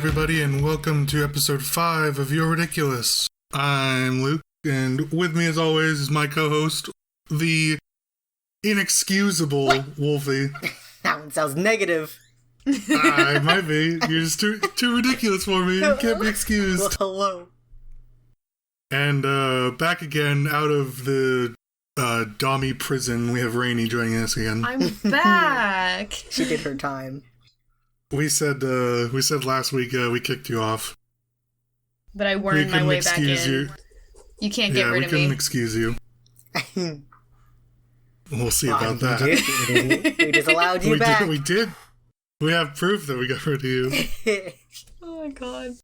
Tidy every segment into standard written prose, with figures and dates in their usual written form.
everybody, and welcome to episode 5 of You're Ridiculous. I'm Luke, and with me, as always, is my co-host, the inexcusable Wolfie. That one sounds negative. It might be. You're just too ridiculous for me. You can't be excused. Well, hello. And back again out of the Dommy prison, we have Rainie joining us again. I'm back. She did her time. We said last week we kicked you off. But I wormed my way back in. You can't get rid of me. We couldn't excuse you. We'll see about that. We just allowed you back. We did. We have proof that we got rid of you. Oh my god.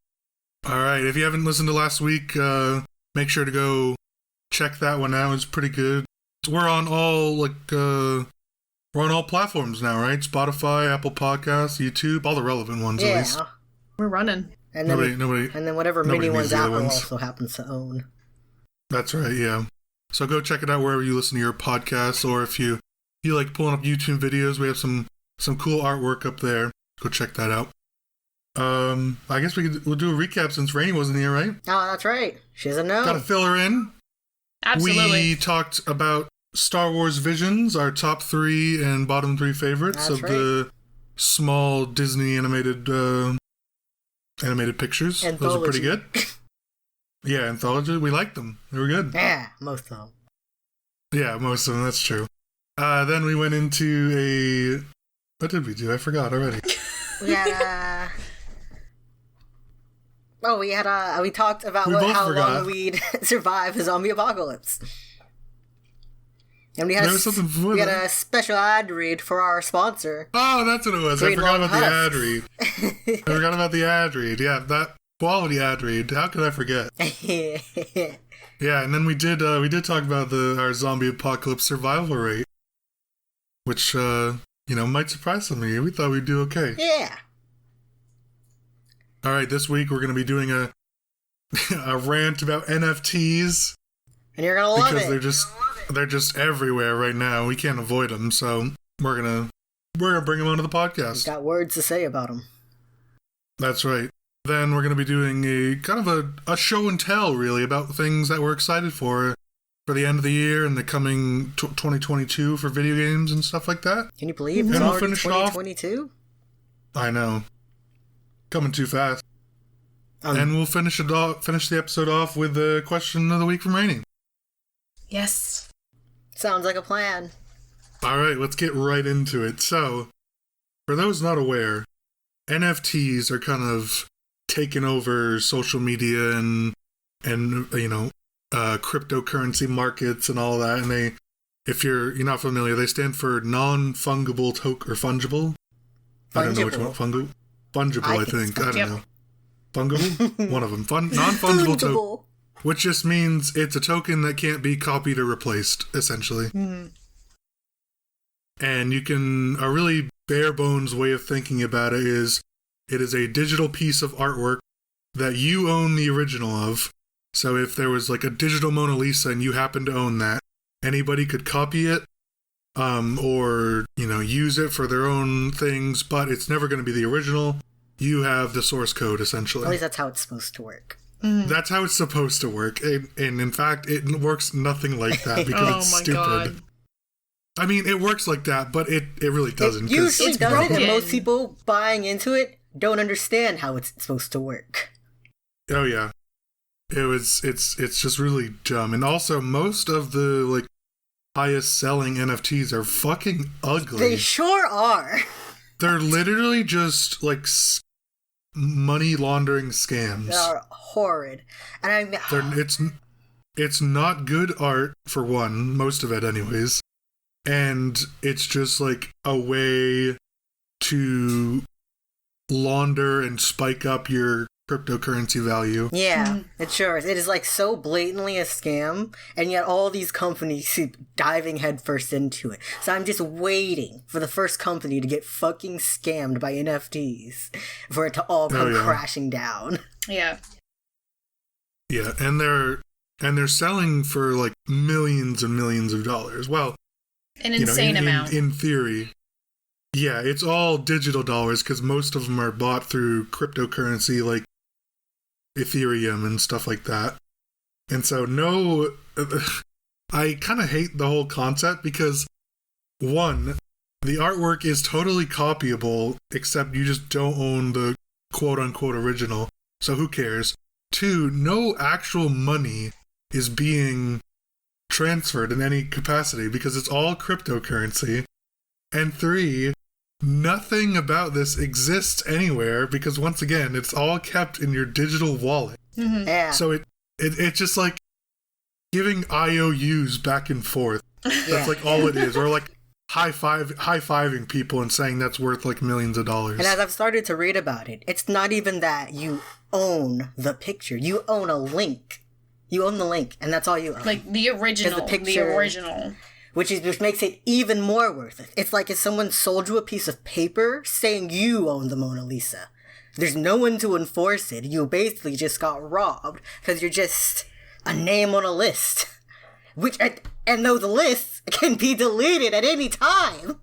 Alright, if you haven't listened to last week, make sure to go check that one out. It's pretty good. We're on all platforms now, right? Spotify, Apple Podcasts, YouTube, all the relevant ones at least. We're running. And then nobody, and then whatever mini ones Apple also happens to own. That's right, yeah. So go check it out wherever you listen to your podcasts, or if you like pulling up YouTube videos, we have some cool artwork up there. Go check that out. I guess we'll do a recap since Rainie wasn't here, right? Oh, that's right. She doesn't know. Gotta fill her in. Absolutely. We talked about Star Wars Visions, our top 3 and bottom 3 favorites the small Disney animated pictures. Anthology. Those are pretty good. Yeah, anthology. We liked them. They were good. Yeah, most of them. Yeah, most of them. That's true. Then we went into what did we do? I forgot already. We had we talked about how long we'd survive a zombie apocalypse. And we had a special ad read for our sponsor. Oh, that's what it was. I forgot about the ad read. I forgot about the ad read. Yeah, that quality ad read. How could I forget? Yeah, and then we did talk about our zombie apocalypse survival rate, which might surprise some of you. We thought we'd do okay. Yeah. All right, this week we're going to be doing a rant about NFTs. And you're going to love it. Because they're just everywhere right now. We can't avoid them, so we're gonna bring them onto the podcast. We've got words to say about them. That's right. Then we're gonna be doing a kind of a show and tell, really, about things that we're excited for the end of the year and the coming 2022 for video games and stuff like that. Can you believe it's already 2022? I know, coming too fast. And we'll finish the episode off with the question of the week from Rainie. Yes. Sounds like a plan. Alright, let's get right into it. So, for those not aware, NFTs are kind of taking over social media and cryptocurrency markets and all that. And if you're not familiar, they stand for non-fungible token, or fungible? I don't know which one. Fungible, I think. I don't know. Fungible? One of them. Non-fungible token. Which just means it's a token that can't be copied or replaced, essentially. Mm-hmm. And a really bare bones way of thinking about it is a digital piece of artwork that you own the original of. So if there was like a digital Mona Lisa and you happen to own that, anybody could copy it, or use it for their own things, but it's never going to be the original. You have the source code, essentially. At least that's how it's supposed to work. That's how it's supposed to work, and in fact, it works nothing like that because it's stupid. God. I mean, it works like that, but it really doesn't. It usually doesn't, and most people buying into it don't understand how it's supposed to work. Oh yeah, it's just really dumb, and also most of the highest selling NFTs are fucking ugly. They sure are. They're literally just money laundering scams. They're horrid, and it's not good art for one, most of it anyways, and it's just a way to launder and spike up your cryptocurrency value. Yeah, it sure is. It is so blatantly a scam, and yet all these companies keep diving headfirst into it. So I'm just waiting for the first company to get fucking scammed by NFTs for it to all come crashing down. Yeah. Yeah, and they're selling for millions and millions of dollars. Well, an insane amount. In theory. Yeah, it's all digital dollars because most of them are bought through cryptocurrency like Ethereum and stuff like that. And so I kind of hate the whole concept because, one, the artwork is totally copyable, except you just don't own the quote-unquote original, so who cares? Two, no actual money is being transferred in any capacity because it's all cryptocurrency. And three, nothing about this exists anywhere because, once again, it's all kept in your digital wallet. Mm-hmm. Yeah. So it's just like giving IOUs back and forth. That's like all it is. Or like high-fiving people and saying that's worth like millions of dollars. And as I've started to read about it, it's not even that you own the picture. You own a link. You own the link, and that's all you own. Like the original. The original. Which makes it even more worth it. It's like if someone sold you a piece of paper saying you own the Mona Lisa. There's no one to enforce it. You basically just got robbed because you're just a name on a list. And those lists can be deleted at any time.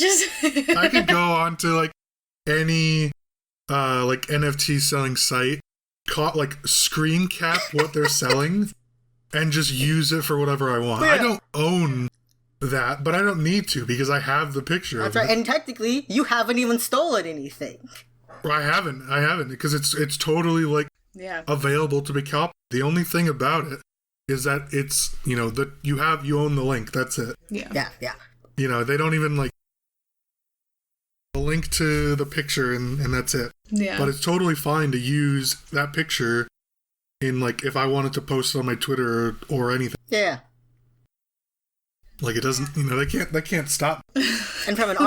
I could go on to like any like NFT selling site, screen cap what they're selling and just use it for whatever I want. Yeah. I don't own that, but I don't need to because I have the picture. That's right. And technically, you haven't even stolen anything. I haven't because it's totally like available to be copied. The only thing about it is that it's, you know, that you own the link. That's it. Yeah. You know, they don't even like a link to the picture and that's it. Yeah. But it's totally fine to use that picture in like if I wanted to post it on my Twitter or anything. Yeah. Like it doesn't, you know, they can't stop. And from an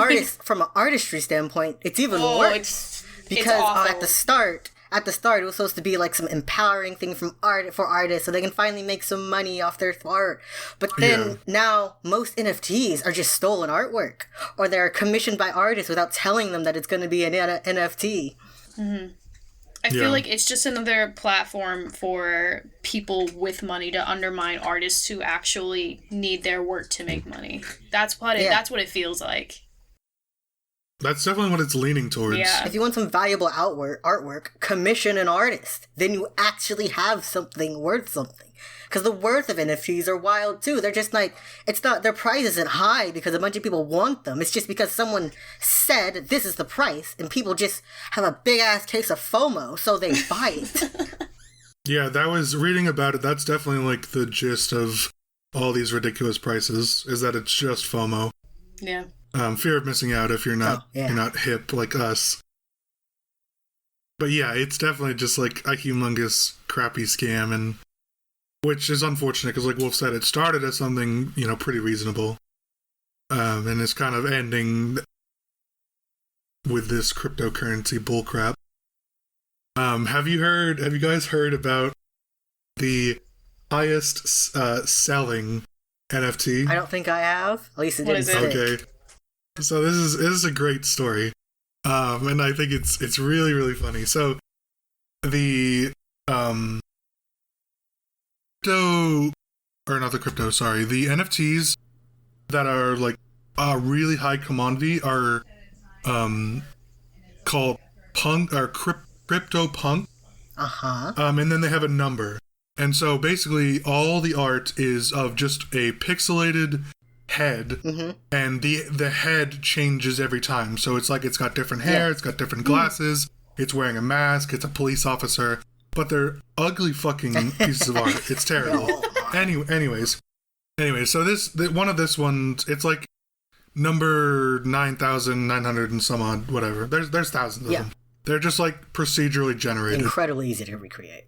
artistry standpoint, it's even worse. Because at the start, it was supposed to be like some empowering thing for artists so they can finally make some money off their art. But then now most NFTs are just stolen artwork, or they're commissioned by artists without telling them that it's going to be an NFT. Mm-hmm. I feel like it's just another platform for people with money to undermine artists who actually need their work to make money. That's what it feels like. That's definitely what it's leaning towards. Yeah. If you want some valuable artwork, commission an artist. Then you actually have something worth something. Because the worth of NFTs are wild too. They're just like, it's not, their price isn't high because a bunch of people want them. It's just because someone said this is the price and people just have a big ass case of FOMO, so they buy it. Yeah, that was reading about it. That's definitely like the gist of all these ridiculous prices, is that it's just FOMO. Yeah. Fear of missing out if you're not you're not hip like us. But yeah, it's definitely just like a humongous crappy scam, and which is unfortunate because, like Wolf said, it started as something, you know, pretty reasonable, and it's kind of ending with this cryptocurrency bullcrap. Have you guys heard about the highest selling NFT? I don't think I have. At least it didn't stick. Okay. So this is a great story, and I think it's really, really funny. So the the NFTs that are like a really high commodity are called punk or crypto punk. And then they have a number, and so basically all the art is of just a pixelated head, and the head changes every time. So it's like it's got different hair, it's got different glasses, it's wearing a mask, it's a police officer, but they're ugly fucking pieces of art. It's terrible. Anyways, so one of this ones, it's like number 9,900 and some odd, whatever. There's thousands of them. They're just like procedurally generated. Incredibly easy to recreate.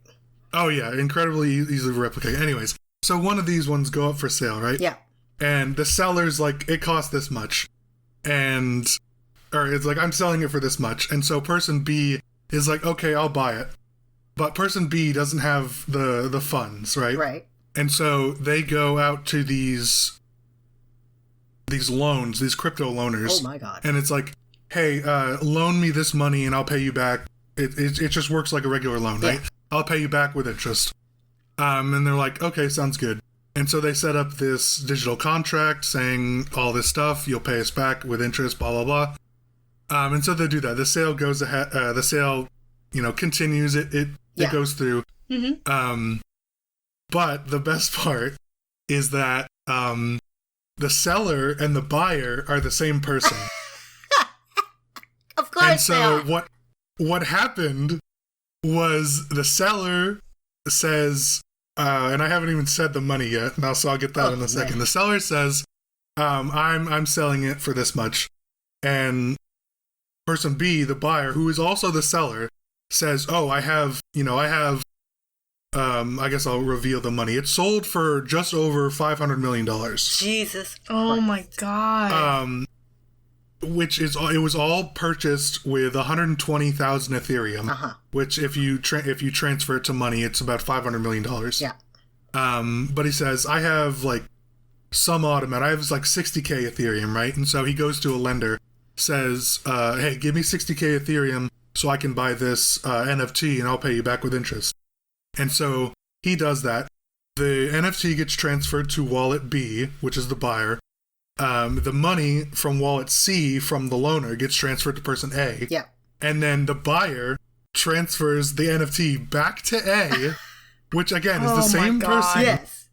Oh yeah, incredibly easy to replicate. Anyways, so one of these ones go up for sale, right? Yeah. And the seller's like, it costs this much. Or it's like, I'm selling it for this much. And so person B is like, okay, I'll buy it. But person B doesn't have the funds, right? Right. And so they go out to these loans, these crypto loaners. Oh my God. And it's like, hey, loan me this money and I'll pay you back. It just works like a regular loan, right? I'll pay you back with interest. And they're like, okay, sounds good. And so they set up this digital contract saying all this stuff, you'll pay us back with interest, blah, blah, blah. And so they do that. The sale goes ahead, the sale, continues, it goes through. Mm-hmm. But the best part is that the seller and the buyer are the same person. Of course. And so what happened was the seller says, and I haven't even said the money yet, so I'll get that in a second. Man. The seller says, I'm selling it for this much. And person B, the buyer, who is also the seller, says, I guess I'll reveal the money. It sold for just over $500 million. Jesus Christ. Oh my God. It was all purchased with 120,000 Ethereum, which if you transfer it to money, it's about $500 million. Yeah. But he says, I have some odd amount. I have 60K Ethereum, right? And so he goes to a lender, says, hey, give me 60K Ethereum so I can buy this NFT and I'll pay you back with interest. And so he does that. The NFT gets transferred to wallet B, which is the buyer. The money from wallet C from the loaner gets transferred to person A. Yeah. And then the buyer transfers the NFT back to A, which again is the same person. Yes.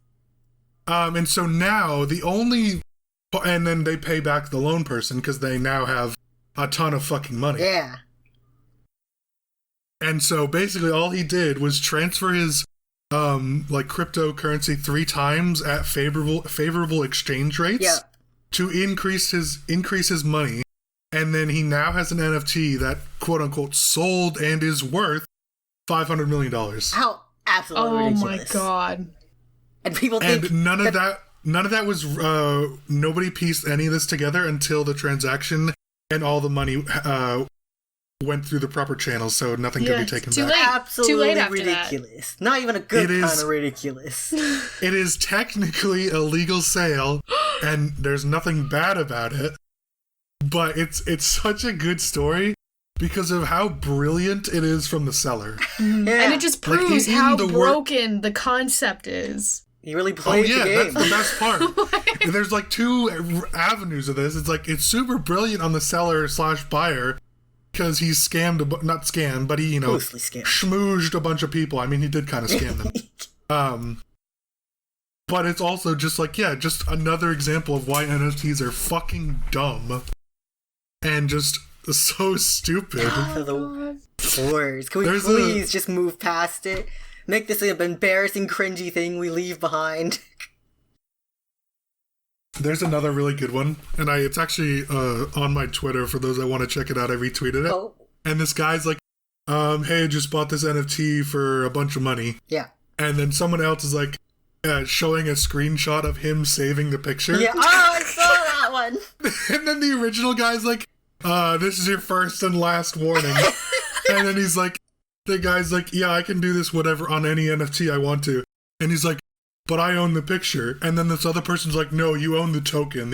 And so now and then they pay back the loan person because they now have a ton of fucking money. Yeah. And so basically all he did was transfer his cryptocurrency 3 times at favorable exchange rates to increase his money. And then he now has an NFT that quote unquote sold and is worth $500 million. How absolutely ridiculous. Oh my God. And people think none of that was nobody pieced any of this together until the transaction and all the money went through the proper channels, so nothing could be taken back. Absolutely too late after ridiculous. That. Not even a good kind of ridiculous. It is technically a legal sale, and there's nothing bad about it. But it's such a good story because of how brilliant it is from the seller. Yeah. And it just proves how broken the concept is. He really played the game. That's the best part. There's 2 avenues of this. It's super brilliant on the seller / buyer because he not scammed, but he, mostly scammed. Schmoozed a bunch of people. I mean, he did kind of scam them. But it's also just just another example of why NFTs are fucking dumb and just so stupid. The worst. Can we please just move past it? Make this an embarrassing, cringy thing we leave behind. There's another really good one, and it's actually on my Twitter for those that want to check it out. I retweeted it. Oh. And this guy's like, hey, I just bought this NFT for a bunch of money. Yeah. And then someone else is showing a screenshot of him saving the picture. Yeah, I saw that one. And then the original guy's like, this is your first and last warning. And then he's like, the guy's like, yeah, I can do this whatever on any NFT I want to. And he's like, but I own the picture. And then this other person's like, no, you own the token.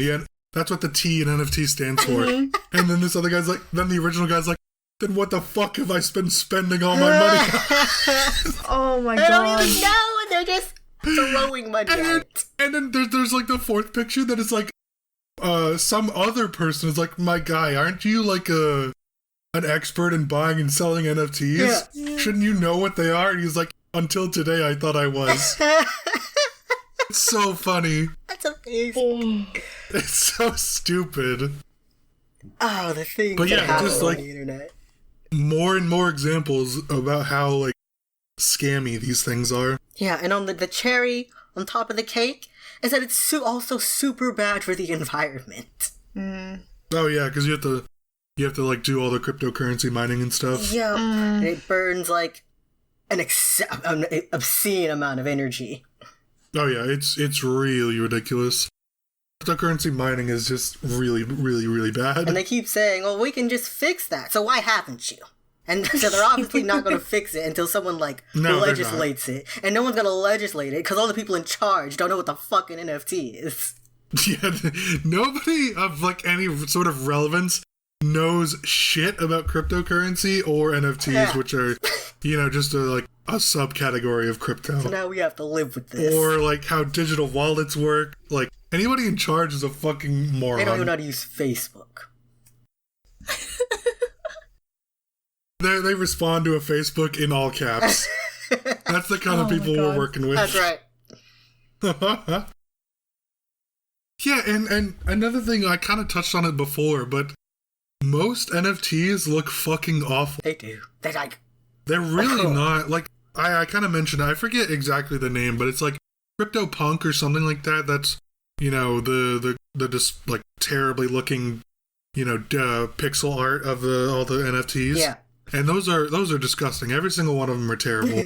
That's what the T in NFT stands for. And then this other guy's like, then the original guy's like, then what the fuck have I been spending all my money on? Oh my God. They don't even know, and they're just throwing money out. And then there's the 4th picture that is some other person is like, my guy, aren't you an expert in buying and selling NFTs? Yeah. Shouldn't you know what they are? And he's like, until today I thought I was. It's so funny. That's amazing. It's so stupid. Oh, the things that happen on the internet. More and more examples about how scammy these things are. Yeah, and on the cherry on top of the cake is that it's also super bad for the environment. Oh yeah, because you have to do all the cryptocurrency mining and stuff. Yeah, and it burns an obscene amount of energy. Oh yeah, it's really ridiculous. Cryptocurrency mining is just really, really, really bad. And they keep saying, well, we can just fix that, so why haven't you? And so they're obviously not going to fix it until someone legislates it. And no one's going to legislate it because all the people in charge don't know what the fucking NFT is. Yeah, nobody of any sort of relevance knows shit about cryptocurrency or NFTs, which are, just a subcategory of crypto. So now we have to live with this. Or, like, how digital wallets work. Like, anybody in charge is a fucking moron. They don't even know how to use Facebook. They respond to a Facebook in all caps. That's the kind of people we're working with. That's right. Yeah, and another thing, I kind of touched on it before, but most NFTs look fucking awful. They do. They're really not, like, I kind of mentioned it. I forget exactly the name, but it's like CryptoPunk or something like that. That's, you know, the just, like, terribly looking, you know, pixel art of all the NFTs. Yeah. And those are disgusting. Every single one of them are terrible.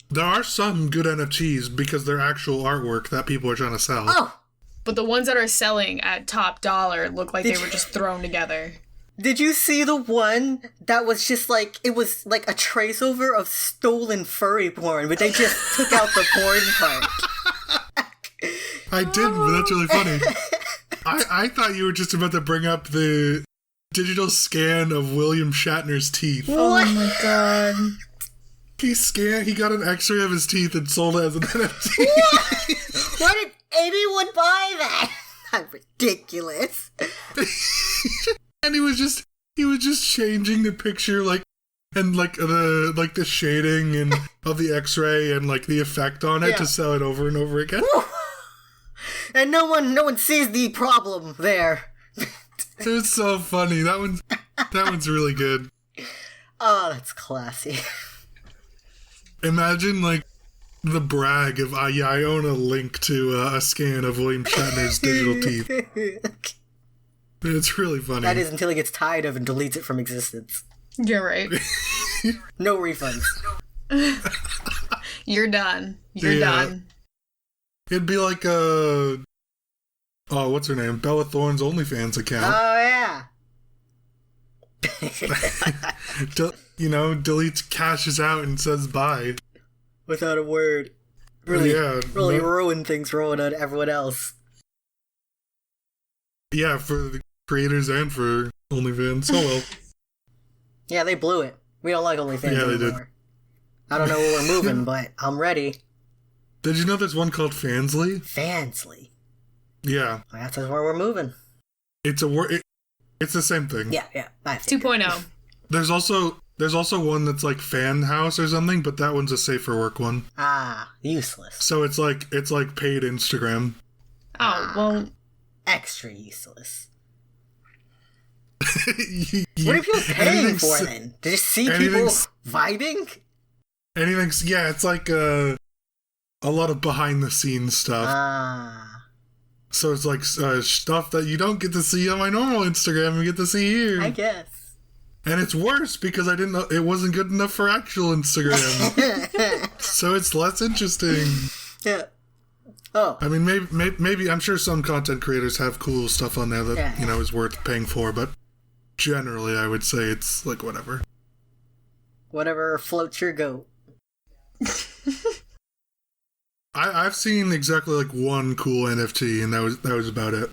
There are some good NFTs because they're actual artwork that people are trying to sell. Oh! But the ones that are selling at top dollar look like they were just thrown together. Did you see the one that was just like, it was like a trace over of stolen furry porn, but they just took out the porn part? I did, but that's really funny. I thought you were just about to bring up the digital scan of William Shatner's teeth. What? Oh my god. He got an x-ray of his teeth and sold it as an NFT. What? Why did anyone buy that? That's ridiculous. And he was just changing the picture, like, and like the shading and of the x-ray and like the effect on it to sell it over and over again. And no one sees the problem there. It was so funny. That one's really good. Oh, that's classy. Imagine, like, the brag of, I own a link to a scan of William Shatner's digital teeth. It's really funny. That is until he gets tired of and deletes it from existence. You're right. No refunds. You're done. You're done. It'd be like what's her name? Bella Thorne's OnlyFans account. Oh, yeah. Deletes, cashes out, and says bye. Without a word. Really ruin things for everyone else. Yeah, for the creators and for OnlyFans. Oh well. Yeah, they blew it. We don't like OnlyFans anymore. They did. I don't know where we're moving, but I'm ready. Did you know there's one called Fansly? Fansly? Yeah. That's where we're moving. It's a word. It's the same thing. Yeah. 2.0. There's also one that's like Fan House or something, but that one's a safer work one. Ah, useless. So it's like paid Instagram. Oh, well. Extra useless. What are people paying for then? To just see people vibing? It's like a lot of behind the scenes stuff. So it's like stuff that you don't get to see on my normal Instagram and get to see here. I guess. And it's worse because I didn't know it wasn't good enough for actual Instagram. So it's less interesting. Yeah. Oh. I mean, maybe I'm sure some content creators have cool stuff on there that is worth paying for, but generally I would say it's like whatever. Whatever floats your goat. I've seen exactly like one cool NFT, and that was about it.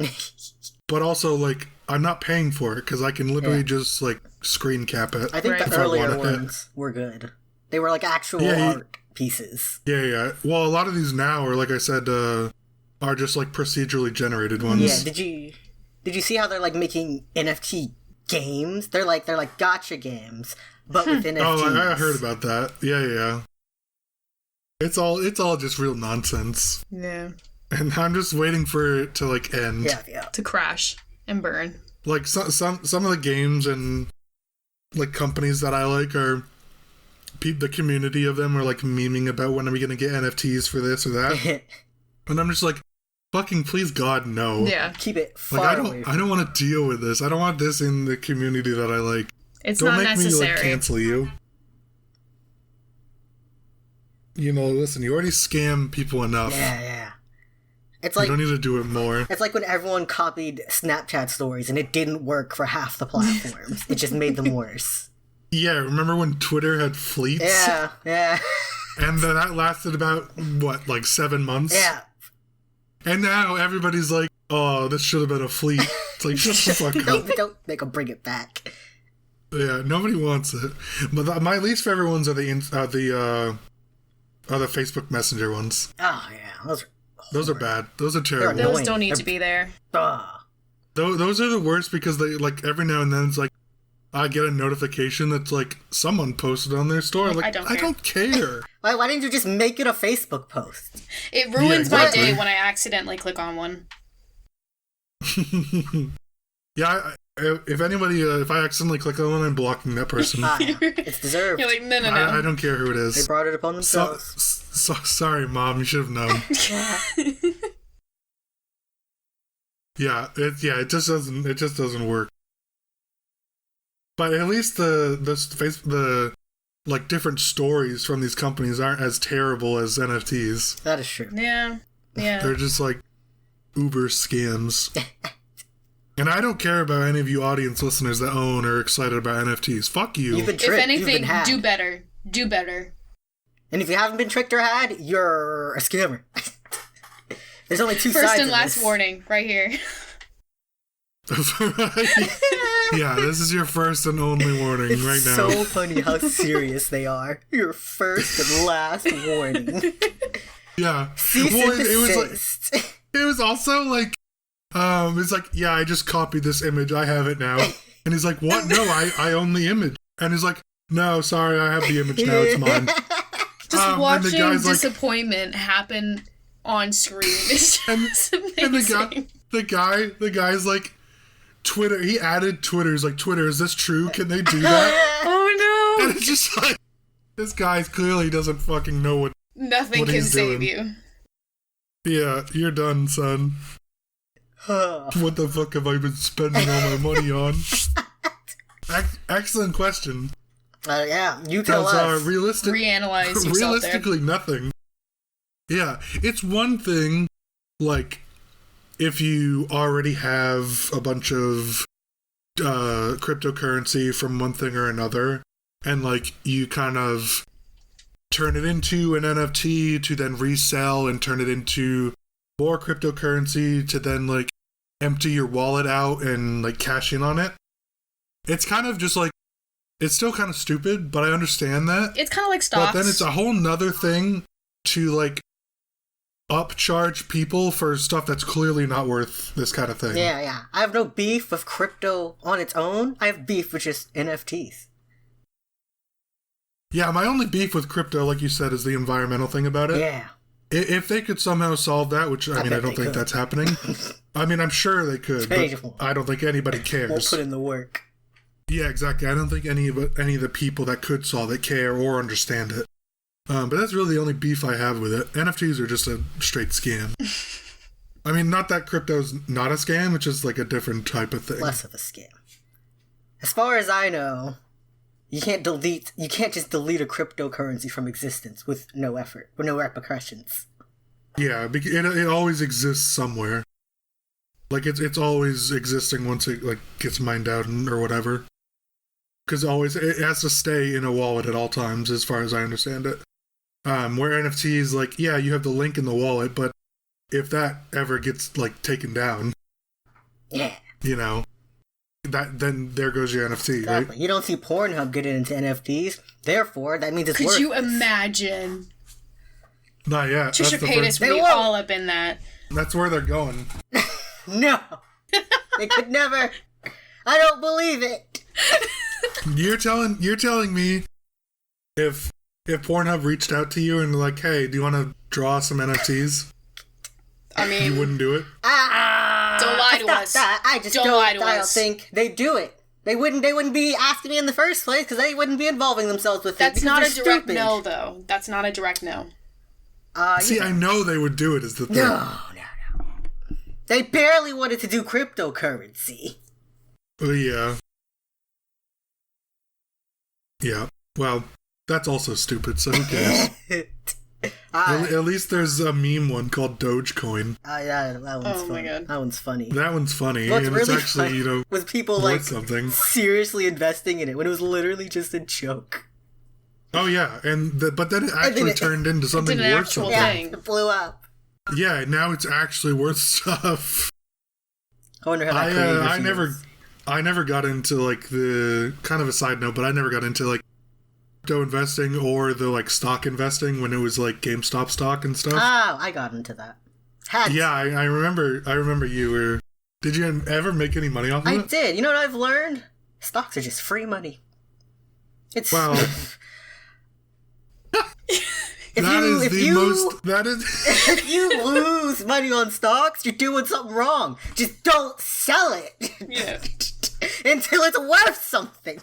But also, like, I'm not paying for it because I can literally just like screen cap it. I think the earlier ones were good. They were like actual art pieces. Yeah. Well, a lot of these now are, like I said, are just like procedurally generated ones. Yeah. Did you see how they're like making NFT games? They're like gacha games, but with NFTs. Oh, I heard about that. Yeah. It's all just real nonsense. Yeah. And I'm just waiting for it to like end. Yeah. To crash and burn. Like some of the games and like companies that I like are the community of them are like memeing about when are we gonna get NFTs for this or that. And I'm just like, fucking please God no. Yeah. Keep it far away. I don't want to deal with this. I don't want this in the community that I like. It's don't not make necessary. me like cancel you. Listen, you already scam people enough. Yeah. It's like you don't need to do it more. It's like when everyone copied Snapchat stories and it didn't work for half the platforms. It just made them worse. Yeah, remember when Twitter had fleets? Yeah. And then that lasted about, what, like 7 months? Yeah. And now everybody's like, oh, this should have been a fleet. It's like, shut the fuck up. Don't make them bring it back. Yeah, nobody wants it. But my least favorite ones are the Facebook Messenger ones. Oh yeah, those are bad. Those are terrible. Those don't need to be there. Those are the worst because they like every now and then it's like I get a notification that's like someone posted on their story. Like I don't care. Why didn't you just make it a Facebook post? It ruins my day when I accidentally click on one. Yeah, if I accidentally click on one, I'm blocking that person. It's deserved. You're like, no. I don't care who it is. They brought it upon themselves. Sorry, Mom. You should have known. It just doesn't work. But at least the like different stories from these companies aren't as terrible as NFTs. That is true. Yeah. They're just like uber scams. And I don't care about any of you audience listeners that own or are excited about NFTs. Fuck you. You've been tricked. If anything, do better. Do better. And if you haven't been tricked or had, you're a scammer. There's only two sides. First and last warning, right here. Yeah, this is your first and only warning right now. It's so funny how serious they are. Your first and last warning. Yeah. It was also like, it's like, yeah, I just copied this image. I have it now. And he's like, what? No, I own the image. And he's like, no, sorry, I have the image now. It's mine. Just watching disappointment happen on screen is just amazing. And the guy's like, Twitter, he added Twitter. He's like, Twitter, is this true? Can they do that? Oh no. And it's just like, this guy clearly doesn't fucking know what Nothing can save you. Yeah, you're done, son. What the fuck have I been spending all my money on? Excellent question. Yeah, you tell us. Reanalyze yourself realistically, there. Nothing. Yeah, it's one thing, like, if you already have a bunch of cryptocurrency from one thing or another, and, like, you kind of turn it into an NFT to then resell and turn it into more cryptocurrency to then, like, empty your wallet out and, like, cash in on it. It's kind of just, like, it's still kind of stupid, but I understand that. It's kind of like stocks. But then it's a whole nother thing to, like, upcharge people for stuff that's clearly not worth this kind of thing. Yeah. I have no beef with crypto on its own. I have beef with just NFTs. Yeah, my only beef with crypto, like you said, is the environmental thing about it. Yeah. If they could somehow solve that, which, I mean, I don't think that's happening. I mean, I'm sure they could, but I don't think anybody cares. Won't put in the work. Yeah, exactly. I don't think any of the people that could solve it care or understand it. But that's really the only beef I have with it. NFTs are just a straight scam. I mean, not that crypto's not a scam, it's just like a different type of thing. Less of a scam. As far as I know, you can't just delete a cryptocurrency from existence with no effort, with no repercussions. Yeah, it always exists somewhere. Like, it's always existing once it, like, gets mined out or whatever. Because it has to stay in a wallet at all times, as far as I understand it. Where NFTs, like, yeah, you have the link in the wallet, but if that ever gets, like, taken down, yeah, you know, then there goes your NFT, exactly. Right? You don't see Pornhub getting into NFTs, therefore, that means it's worth. Could you imagine? Not yet. Trisha Paytas would be all up in that. That's where they're going. No. They could never. I don't believe it. You're telling me if Pornhub reached out to you and like, hey, do you want to draw some NFTs? I mean, you wouldn't do it. Don't lie to us. I just don't think they'd do it. They wouldn't be asking me in the first place because they wouldn't be involving themselves with it. That's not a direct no, though. That's not a direct no. See, I know they would do it. Is the thing? No. They barely wanted to do cryptocurrency. Yeah. Yeah. Well, that's also stupid, so who cares? At least there's a meme one called Dogecoin. Yeah, that one's funny. My God. That one's funny. That one's funny. What's and really it's actually, funny, you know, was people like something. seriously investing in it when it was literally just a joke. Oh yeah, but then it actually turned into something worth something. Yeah, it blew up. Yeah, now it's actually worth stuff. I wonder how that I never got into like the kind of a side note, but I never got into like crypto investing or the like stock investing when it was like GameStop stock and stuff. Oh, I got into that. I remember you were. Did you ever make any money off of it? I did. You know what I've learned? Stocks are just free money. It's well. If you lose money on stocks, you're doing something wrong. Just don't sell it. Yeah. Until it's worth something.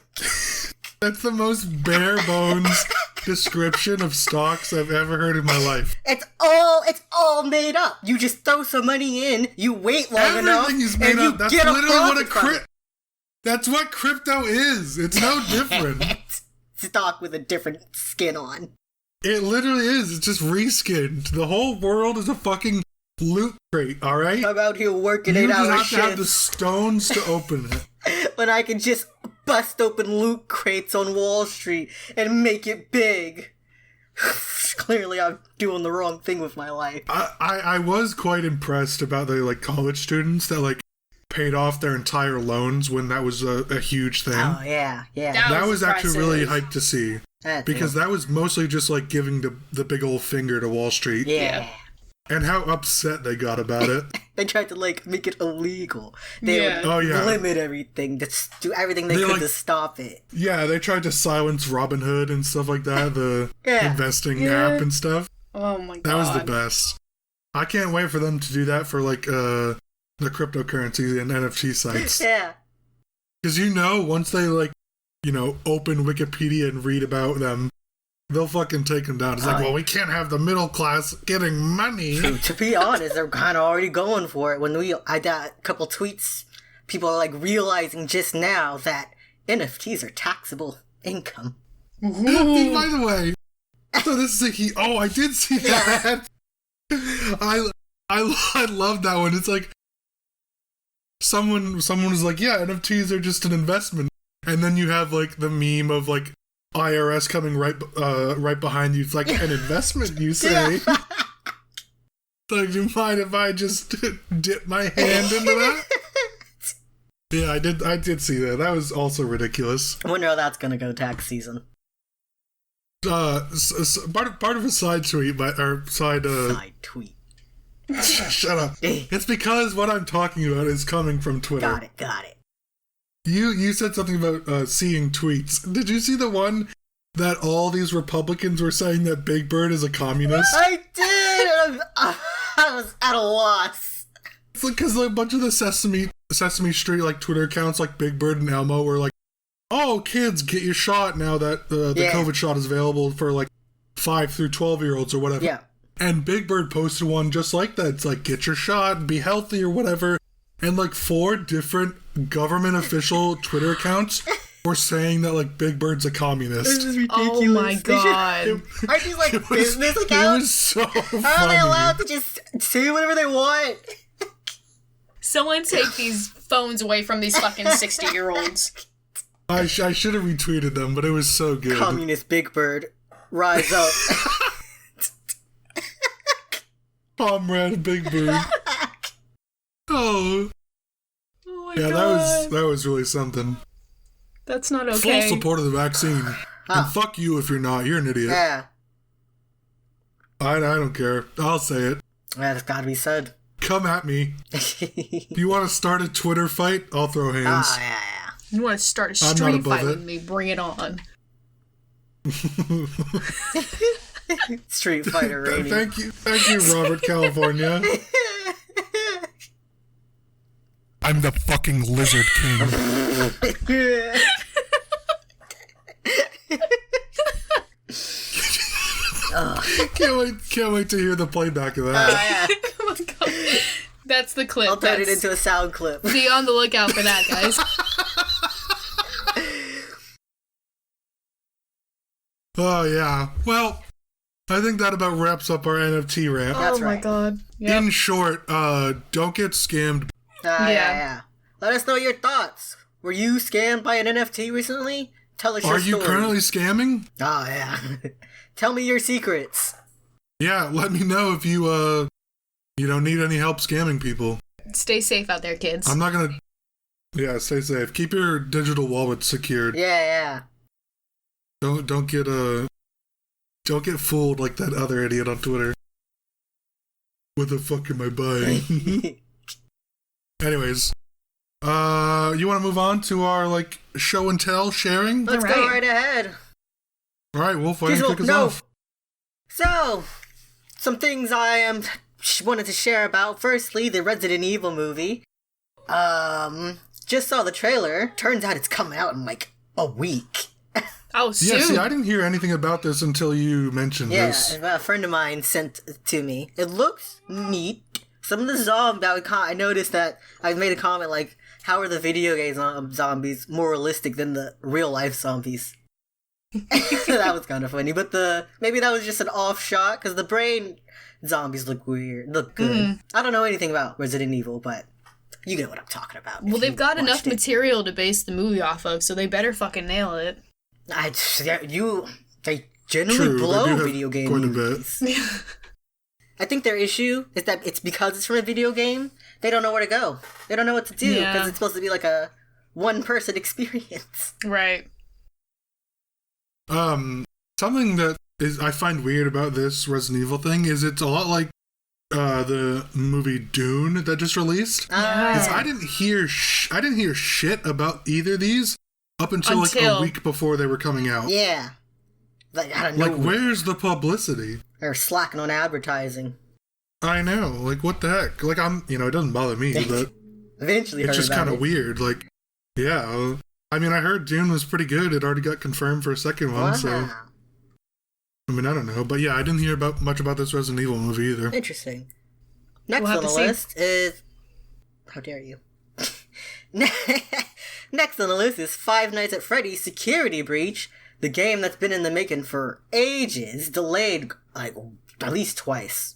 That's the most bare bones description of stocks I've ever heard in my life. It's all made up. You just throw some money in, you wait long enough, everything is made and up. you That's get a literally profit. That's what crypto is. It's no different. Stock with a different skin on. It literally is. It's just reskinned. The whole world is a fucking loot crate, alright? I'm out here working 8 hour shifts. You just have to have the shifts stones to open it. when I can just bust open loot crates on Wall Street and make it big. Clearly I'm doing the wrong thing with my life. I was quite impressed about the like college students that like paid off their entire loans when that was a huge thing. Oh, yeah. That was actually really hyped to see. Because that was mostly just like giving the big old finger to Wall Street. Yeah. And how upset they got about it. They tried to like make it illegal. They would limit everything, just do everything they could to stop it. Yeah, they tried to silence Robinhood and stuff like that, the investing app and stuff. Oh my god. That was the best. I can't wait for them to do that for like the cryptocurrency and NFT sites. Yeah. Because once they like, open Wikipedia and read about them, they'll fucking take them down. It's like, well, we can't have the middle class getting money. To be honest, they're kind of already going for it. When I got a couple tweets, people are like realizing just now that NFTs are taxable income. By the way, so this is I did see that. I love that one. It's like someone was like, yeah, NFTs are just an investment. And then you have like the meme of like IRS coming right behind you. It's like an investment, you say. Like, do you mind if I just dip my hand into that? Yeah, I did see that. That was also ridiculous. I wonder how that's gonna go tax season. Part of a side tweet, side tweet. Shut up. It's because what I'm talking about is coming from Twitter. Got it. You said something about seeing tweets. Did you see the one that all these Republicans were saying that Big Bird is a communist? I did! I was at a loss. It's because like, a bunch of the Sesame Street like Twitter accounts like Big Bird and Elmo were like, oh, kids, get your shot now that the COVID shot is available for like 5 through 12-year-olds or whatever. Yeah. And Big Bird posted one just like that. It's like, get your shot, be healthy or whatever. And like 4 different government official Twitter accounts were saying that like Big Bird's a communist. This is ridiculous. Oh my god. Aren't these like business accounts? It was so funny. How are they allowed to just say whatever they want? Someone take these phones away from these fucking 60-year-olds. I should have retweeted them, but it was so good. Communist Big Bird, rise up. Comrade Big Bird. Oh my god. that was really something. That's not okay. Full support of the vaccine. And fuck you if you're not. You're an idiot. Yeah. I don't care. I'll say it. That's gotta be said. Come at me. If you want to start a Twitter fight, I'll throw hands. Oh, yeah. You want to start a street fight with me? Bring it on. Street Fighter Rainie. Thank you, Robert California. I'm the fucking Lizard King. Can't wait to hear the playback of that. Yeah. Oh my god. That's the clip. I'll turn it into a sound clip. Be on the lookout for that, guys. Oh, yeah. Well, I think that about wraps up our NFT rant. That's my god. Yep. In short, don't get scammed. Yeah. Let us know your thoughts. Were you scammed by an NFT recently? Tell us your story. Are you currently scamming? Oh, yeah. Tell me your secrets. Yeah, let me know if you don't need any help scamming people. Stay safe out there, kids. I'm not gonna Yeah, stay safe. Keep your digital wallet secured. Yeah. Don't get fooled like that other idiot on Twitter. What the fuck am I buying? Anyways, you want to move on to our show and tell sharing? Let's go right ahead. All right, Wolf, why don't you kick us off? So, some things I wanted to share about. Firstly, the Resident Evil movie. Just saw the trailer. Turns out it's coming out in a week. Oh, soon. Yeah, see, I didn't hear anything about this until you mentioned this. Yeah, a friend of mine sent it to me. It looks neat. Some of the zombies, I noticed that I made a comment how are the video game zombies more realistic than the real life zombies? That was kind of funny, but maybe that was just an off shot because the brain zombies look good. I don't know anything about Resident Evil, but you get what I'm talking about. Well, they've got enough material to base the movie off of, so they better fucking nail it. They generally blow video game movies. I think their issue is that it's because it's from a video game, they don't know where to go. They don't know what to do because it's supposed to be a one-person experience. Right. Something that I find weird about this Resident Evil thing is it's a lot like the movie Dune that just released. Because I didn't hear shit about either of these up until a week before they were coming out. Yeah. I don't know. Where's the publicity? They're slacking on advertising. I know. What the heck? It doesn't bother me, but eventually it's just kind of weird. Yeah. I mean, I heard Dune was pretty good. It already got confirmed for a second one, so I mean, I don't know, but yeah, I didn't hear much about this Resident Evil movie either. Interesting. Next on the list is... How dare you? Next on the list is Five Nights at Freddy's Security Breach, the game that's been in the making for ages, delayed at least twice.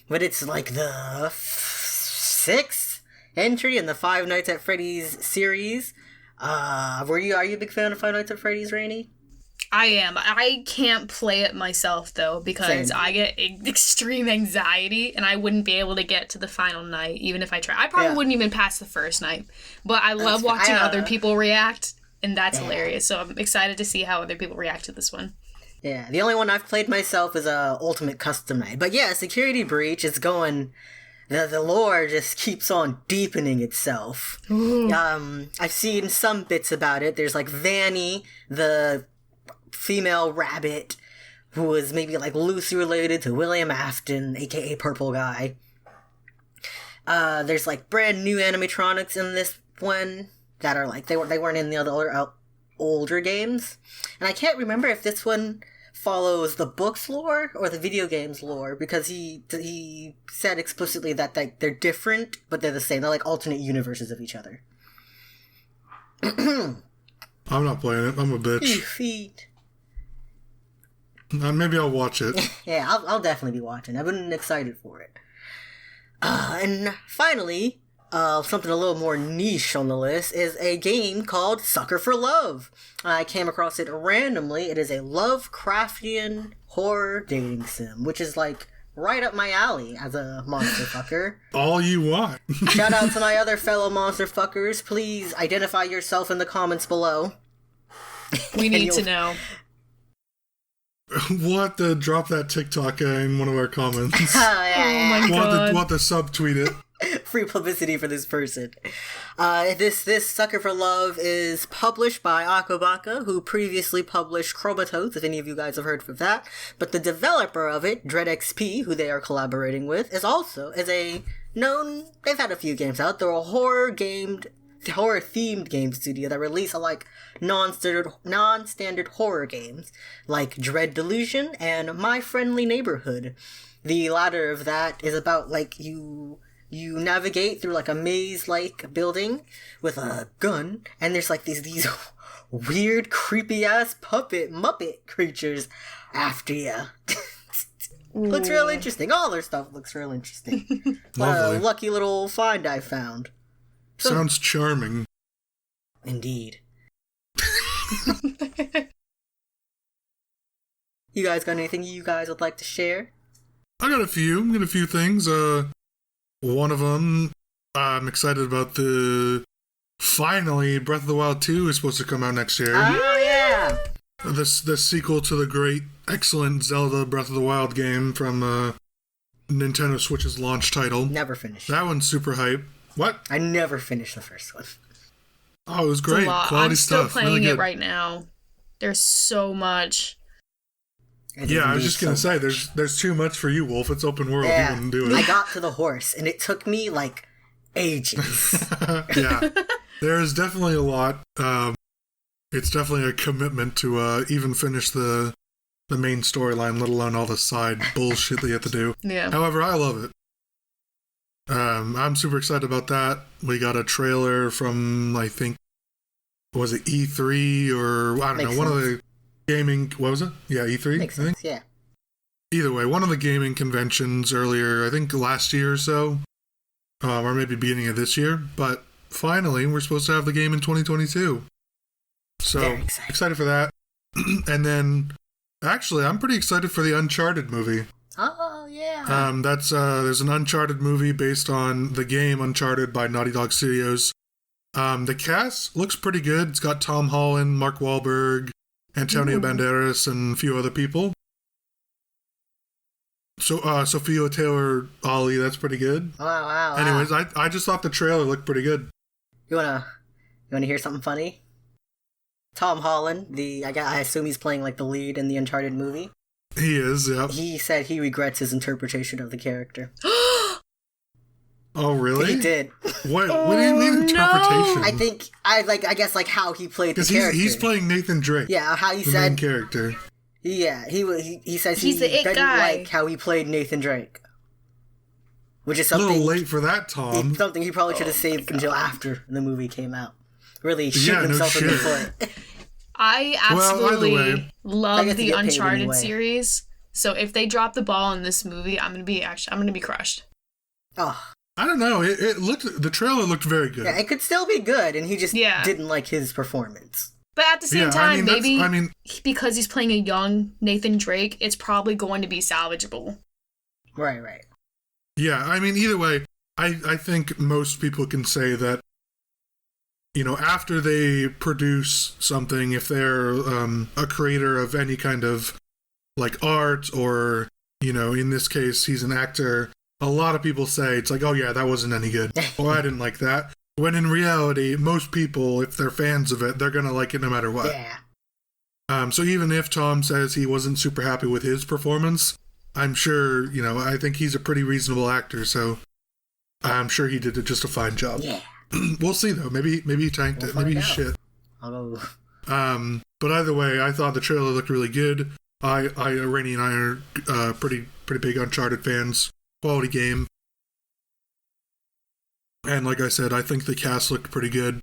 But it's the sixth entry in the Five Nights at Freddy's series. Are you a big fan of Five Nights at Freddy's, Rainie? I am. I can't play it myself, though, because I get extreme anxiety, and I wouldn't be able to get to the final night, even if I tried. I probably wouldn't even pass the first night. But I love watching other people react, and that's hilarious. So I'm excited to see how other people react to this one. Yeah, the only one I've played myself is Ultimate Custom Night. But yeah, Security Breach is going... The lore just keeps on deepening itself. I've seen some bits about it. There's Vanny, the female rabbit, who is maybe loosely related to William Afton, aka Purple Guy. There's brand new animatronics in this one that are they weren't in the other older games, and I can't remember if this one follows the book's lore or the video game's lore, because he said explicitly that they're different, but they're the same. They're alternate universes of each other. I'm not playing it. I'm a bitch. Feet. Maybe I'll watch it. Yeah, I'll definitely be watching. I've been excited for it. And finally, something a little more niche on the list is a game called Sucker for Love. I came across it randomly. It is a Lovecraftian horror dating sim, which is right up my alley as a monster fucker. All you want. Shout out to my other fellow monster fuckers. Please identify yourself in the comments below. We need to know. We'll have to drop that TikTok in one of our comments. Oh my god. We'll have to subtweet it. Free publicity for this person. This Sucker for Love is published by Akabaka, who previously published Chromatos, if any of you guys have heard of that. But the developer of it, DreadXP, who they are collaborating with, is a known... They've had a few games out. They're a horror-themed game studio that release non-standard horror games, like Dread Delusion and My Friendly Neighborhood. The latter of that is about, you navigate through a maze-like building with a gun, and there's these weird, creepy-ass Muppet creatures after you. Looks real interesting. All their stuff looks real interesting. What a lucky little find I found. Sounds charming. Indeed. You guys got anything you guys would like to share? I got a few things. One of them, I'm excited about the finally, Breath of the Wild 2 is supposed to come out next year. Oh, yeah! The sequel to the great, excellent Zelda Breath of the Wild game from Nintendo Switch's launch title. Never finished. That one's super hype. What? I never finished the first one. Oh, it was great. Quality I'm still stuff. playing really it right now. There's so much. Yeah, I was just gonna say, there's too much for you, Wolf. It's open world. Yeah, You wouldn't do it. I got to the horse, and it took me, like, ages. Yeah, there is definitely a lot. It's definitely a commitment to even finish the main storyline, let alone all the side bullshit that you have to do. Yeah. However, I love it. I'm super excited about that. We got a trailer from, I think, was it E3 or I don't know, one of the gaming. What was it? Yeah, E3. Makes I think. sense. Yeah. Either way, one of the gaming conventions earlier, I think last year or so, or maybe beginning of this year. But finally, we're supposed to have the game in 2022. So excited for that. And then, actually, I'm pretty excited for the Uncharted movie. Oh yeah. There's an Uncharted movie based on the game Uncharted by Naughty Dog Studios. The cast looks pretty good. It's got Tom Holland, Mark Wahlberg, Antonio Banderas, and a few other people. So Sophia Taylor-Ollie, that's pretty good. Wow. Anyways, I just thought the trailer looked pretty good. You wanna hear something funny? Tom Holland, I assume he's playing like the lead in the Uncharted movie. He is, yeah. He said he regrets his interpretation of the character. Oh, really? He did. What do you mean interpretation? I think I guess how he played the character. He's playing Nathan Drake. Yeah, how he the said main character. Yeah, he says he's the it didn't guy. like how he played Nathan Drake. Which is A something little late for that, Tom. Something he probably should have saved until after the movie came out. Really shooting himself in the foot. I absolutely love the get paid Uncharted anyway. series. So if they drop the ball in this movie, I'm gonna be crushed. Oh, I don't know. The trailer looked very good. yeah, it could still be good, and he just didn't like his performance. But at the same time, because he's playing a young Nathan Drake, it's probably going to be salvageable. Right. Yeah, I mean, either way, I think most people can say that, after they produce something, if they're a creator of any kind of, like, art or, in this case, he's an actor, a lot of people say, it's like, oh yeah, that wasn't any good, or I didn't like that. When in reality, most people, if they're fans of it, they're going to like it no matter what. Yeah. So even if Tom says he wasn't super happy with his performance, I'm sure, I think he's a pretty reasonable actor, so I'm sure he did just a fine job. Yeah. We'll see, though. Maybe he tanked it. Maybe he's shit. Oh. But either way, I thought the trailer looked really good. Rainie and I are pretty big Uncharted fans. Quality game. And like I said, I think the cast looked pretty good.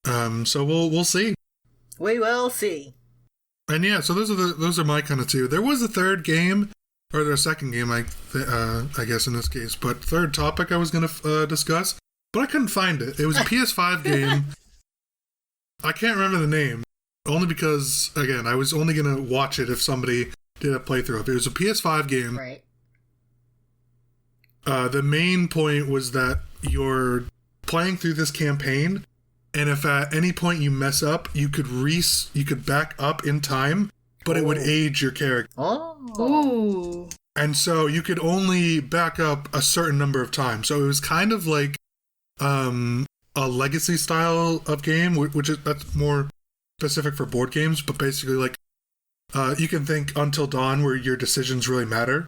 So we'll see. We will see. And yeah, so those are my kind of two. There was a third game, or the second game, I guess in this case, but third topic I was going to discuss, but I couldn't find it. It was a PS5 game. I can't remember the name, only because, again, I was only going to watch it if somebody did a playthrough of it. It was a PS5 game. Right. The main point was that you're playing through this campaign, and if at any point you mess up, you could back up in time, but it would age your character. Oh. Ooh. And so you could only back up a certain number of times. So it was kind of like a legacy style of game, that's more specific for board games, but basically like you can think Until Dawn, where your decisions really matter.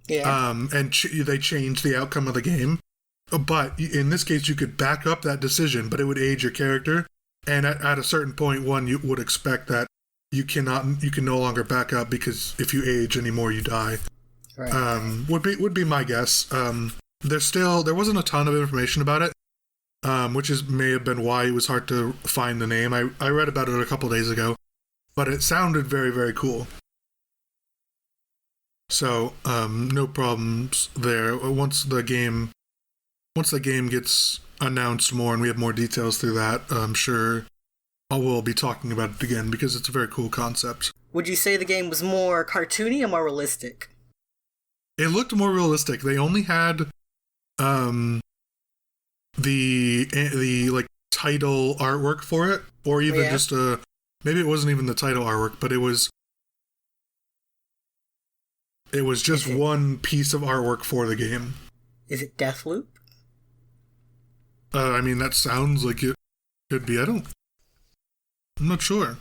Yeah. And they change the outcome of the game. But in this case, you could back up that decision, but it would age your character. And at a certain point, you would expect that you can no longer back up, because if you age anymore, you die. Right. Would be my guess. There wasn't a ton of information about it, which may have been why it was hard to find the name. I read about it a couple days ago, but it sounded very, very cool. So, no problems there. Once the game gets announced more and we have more details through that, I'm sure I will be talking about it again, because it's a very cool concept. Would you say the game was more cartoony or more realistic? It looked more realistic. They only had the like title artwork for it, or even just maybe it wasn't even the title artwork, but it was just one piece of artwork for the game. Is it Deathloop? I mean, that sounds like it could be. I'm not sure.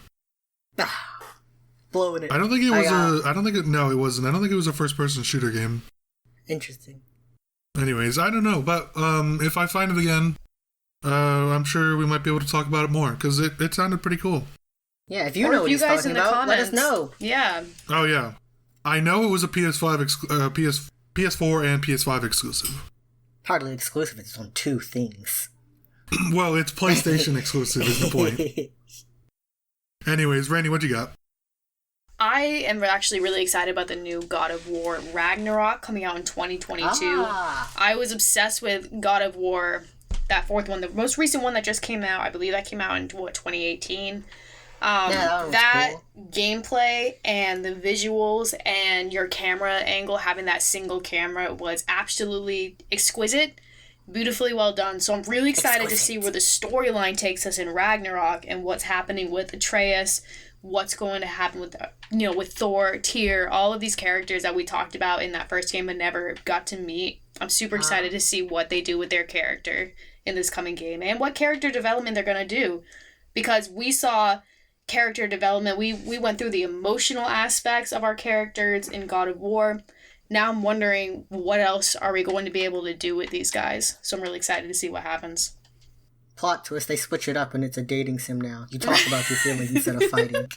Blowing it. I don't think it was no, it wasn't. I don't think it was a first-person shooter game. Interesting. Anyways, I don't know, but if I find it again, I'm sure we might be able to talk about it more, because it sounded pretty cool. Yeah, if you know what he's talking about, let us know. Yeah. Oh, yeah. I know it was a PS4 and PS5 exclusive. Hardly exclusive, it's on 2 things. Well, it's PlayStation exclusive is the point. Anyways, Rainie, what you got? I am actually really excited about the new God of War Ragnarok coming out in 2022. I was obsessed with God of War, that 4th one, the most recent one that just came out. I believe that came out in 2018. That cool. Gameplay and the visuals and your camera angle, having that single camera, was absolutely exquisite, beautifully well done. So I'm really excited to see where the storyline takes us in Ragnarok and what's happening with Atreus, what's going to happen with with Thor, Tyr, all of these characters that we talked about in that first game but never got to meet. I'm super excited to see what they do with their character in this coming game and what character development they're going to do, because we saw character development. We went through the emotional aspects of our characters in God of War. Now I'm wondering, what else are we going to be able to do with these guys? So I'm really excited to see what happens. Plot twist, they switch it up and it's a dating sim now. You talk about your feelings instead of fighting.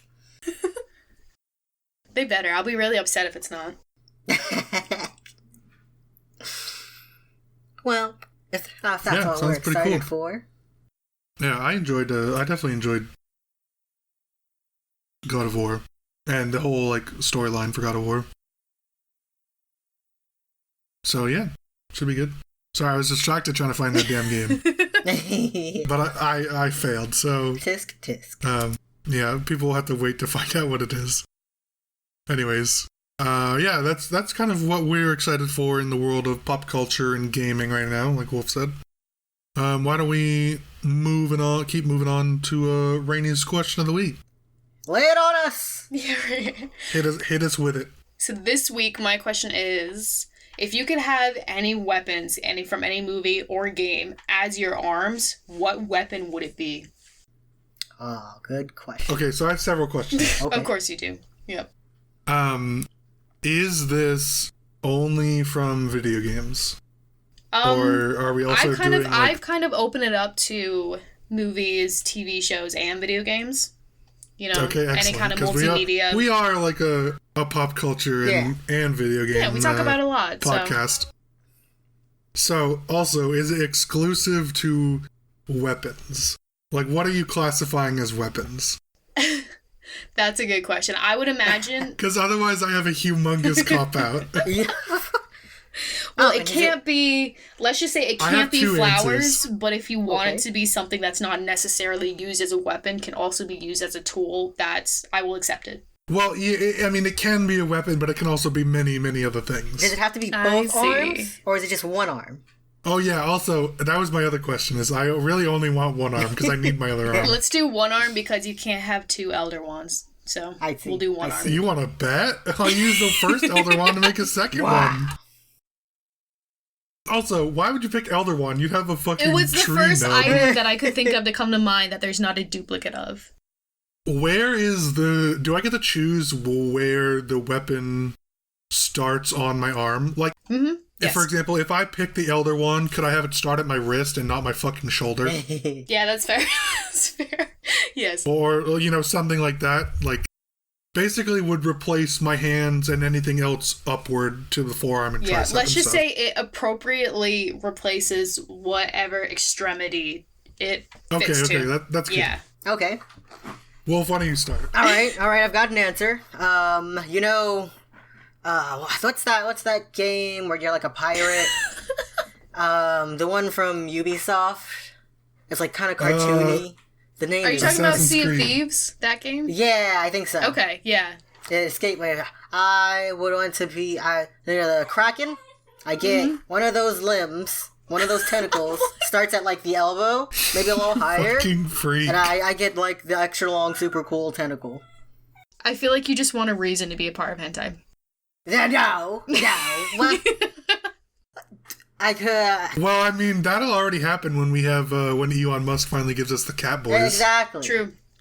They better. I'll be really upset if it's not. Well, if that's what we're excited for. Yeah, I definitely enjoyed God of War and the whole storyline for God of War. So yeah, should be good. Sorry, I was distracted trying to find that damn game. But I failed, so tisk. Yeah, people will have to wait to find out what it is. Anyways, yeah, that's kind of what we're excited for in the world of pop culture and gaming right now, like Wolf said. Why don't we keep moving on to Rainie's question of the week? Lay it on us! Hit us with it. So this week, my question is, if you could have any weapons, from any movie or game, as your arms, what weapon would it be? Oh, good question. Okay, so I have several questions. Okay. Of course you do. Yep. Is this only from video games? Or are we also I've kind of opened it up to movies, TV shows, and video games. Okay, any kind of multimedia. We are like a pop culture and video game. Yeah, we talk about a lot. Podcast. So, also, is it exclusive to weapons? What are you classifying as weapons? That's a good question. I would imagine... Because otherwise I have a humongous cop-out. Well, it can't be... Let's just say it can't be flowers, answers. But if you want it to be something that's not necessarily used as a weapon, can also be used as a tool, I will accept it. Well, I mean, it can be a weapon, but it can also be many, many other things. Does it have to be both arms? Or is it just one arm? Oh, yeah. Also, that was my other question, is I really only want one arm because I need my other arm. Let's do one arm because you can't have 2 Elder Wands. So we'll do one arm. You want to bet? I'll use the first Elder Wand to make a second one. Also, why would you pick Elder Wand? You'd have a fucking tree. It was the first item that I could think of to come to mind that there's not a duplicate of. Where is do I get to choose where the weapon starts on my arm? Yes. For example, if I pick the Elder Wand, could I have it start at my wrist and not my fucking shoulder? Yeah, that's fair. That's fair. Yes. Or, something like that. Basically would replace my hands and anything else upward to the forearm and tricep. Let's just say it appropriately replaces whatever extremity it fits to. Okay, that's good. Yeah. Okay. Wolf, why don't you start? All right, I've got an answer. What's that game where you're like a pirate? The one from Ubisoft. It's kind of cartoony. The name. Are you talking about Sea of Creed. Thieves? That game? Yeah, I think so. Okay, yeah. Escape. I would want to be the Kraken. I get one of those limbs, one of those tentacles, starts at like the elbow, maybe a little higher. Fucking freak. And I get like the extra long, super cool tentacle. I feel like you just want a reason to be a part of hentai. No. What? I could. Well, I mean, that'll already happen when we have when Elon Musk finally gives us the cat boys. Exactly.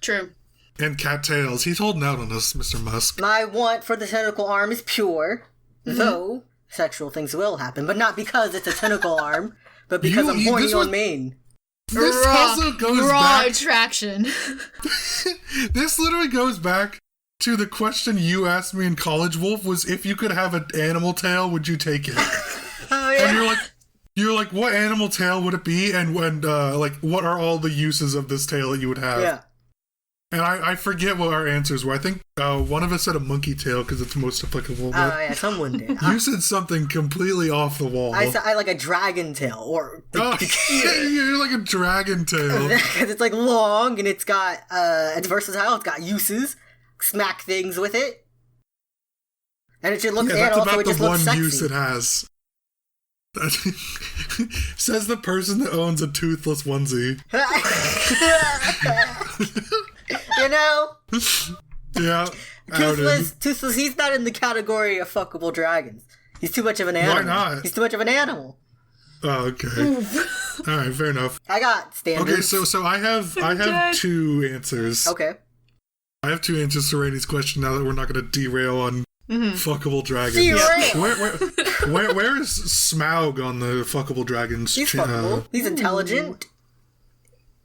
True. And cat tails. He's holding out on us, Mr. Musk. My want for the tentacle arm is pure, though sexual things will happen, but not because it's a tentacle arm, but because I'm horny on main. This also goes raw back. attraction. This literally goes back to the question you asked me in college, Wolf, was if you could have an animal tail, would you take it? Oh, yeah. And you're like, what animal tail would it be? And when, like, what are all the uses of this tail that you would have? Yeah. And I forget what our answers were. I think one of us said a monkey tail because it's most applicable. Oh, yeah, someone did. You said something completely off the wall. I said I like a dragon tail, or... You're like a dragon tail. Because it's like long, and it's got, it's versatile, it's got uses, smack things with it. And it should look, and that's also about it just the looks one sexy. use it has. Says the person that owns a toothless onesie. You know? Yeah. Toothless, he's not in the category of fuckable dragons. He's too much of an animal. Why not? He's too much of an animal. Oh, okay. All right, fair enough. I got standards. Okay, so I have two answers. Okay. I have two answers to Rainie's question now that we're not going to derail on fuckable dragons. Derail! Where is Smaug on the fuckable dragons? He's fuckable. He's intelligent.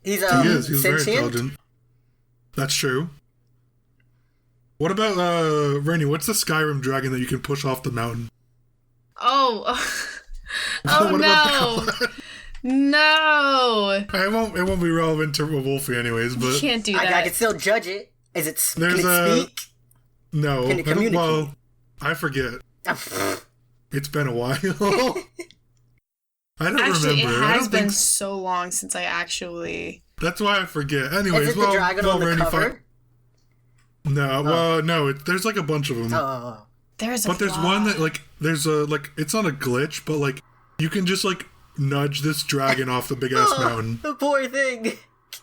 He's He's very sentient. intelligent. That's true. What about Rainie? What's the Skyrim dragon that you can push off the mountain? Oh What no! about that? No! It won't be relevant to Wolfie anyways, but You can't do that. I can still judge it. Can it There's speak? no. Can it communicate? Well, I forget. It's been a while. I don't Actually, remember. it I has don't been think so long since I actually... that's why I forget. Anyways, Is it the dragon on the Rainie, cover? No, well, no. There's like a bunch of them. Oh. There's One that like there's a like it's on a glitch, but like you can just like nudge this dragon off the big ass mountain, The poor thing.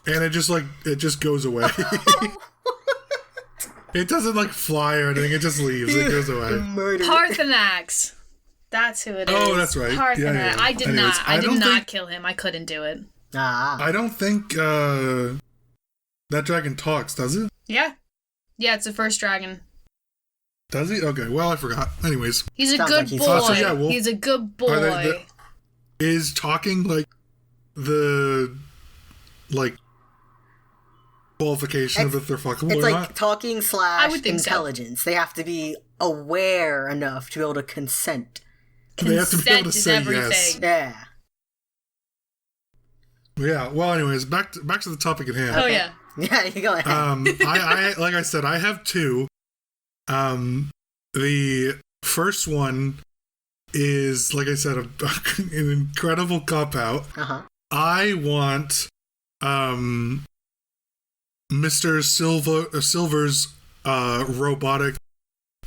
and it just goes away. It doesn't like fly or anything. It just leaves. It goes away. Murder. Parthenax. That's who it is. Oh, that's right. Parthenax. Yeah. I did Anyways, not. I did don't not think- kill him. I couldn't do it. I don't think that dragon talks, does it? Yeah. Yeah, it's the first dragon. Does he? Okay, well, I forgot. Anyways. He's a Sounds good like he's boy. awesome. Yeah, well, he's a good boy. Is talking like the like qualification of if they're fuckable It's or like not? talking I would / think so. intelligence. They have to be aware enough to be able to consent. They have to be able to Consent is say everything. yes. Yeah. Yeah. Well, anyways, back to the topic at hand. Oh, yeah. Yeah, you go ahead. I like I said, I have two. The first one is, like I said, an incredible cop out. Uh-huh. I want Mr. Silver's robotic